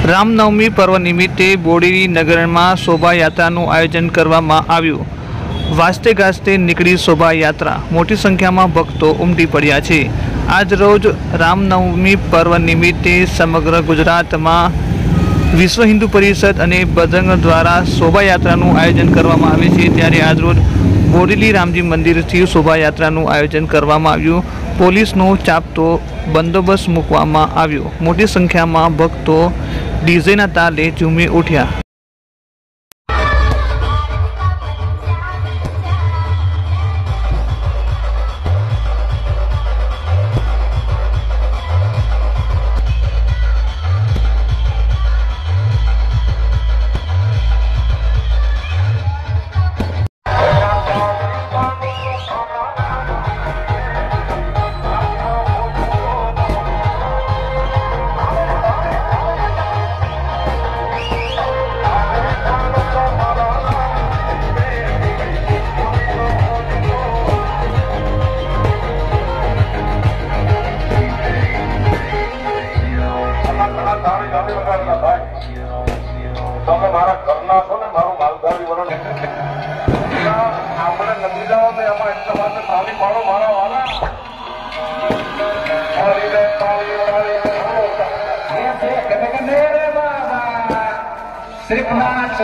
રામનવમી પર્વ નિમિત્તે બોડેલી નગરમાં શોભાયાત્રાનું આયોજન કરવામાં આવ્યું। વાજતે ગાજતે નીકળી શોભાયાત્રા, મોટી સંખ્યામાં ભક્તો ઉમટી પડ્યા છે। આજ રોજ રામનવમી પર્વ નિમિત્તે સમગ્ર ગુજરાતમાં વિશ્વ હિન્દુ પરિષદ અને બજરંગ દ્વારા શોભાયાત્રાનું આયોજન કરવામાં આવે છે। ત્યારે આજ રોજ બોડેલી રામજી મંદિરથી શોભાયાત્રાનું આયોજન કરવામાં આવ્યું। પોલીસનો ચાપતો બંદોબસ્ત મૂકવામાં આવ્યો। મોટી સંખ્યામાં ભક્તો ડીજેના તાલે ઝૂમી ઉઠ્યા। તમે મારા ઘરના છો ને, મારું માલધારી વરણ આપણે નથી જાઓ તો એમાં એટલા માટે તાળી પાડો મારા વાળા। શ્રીનાથ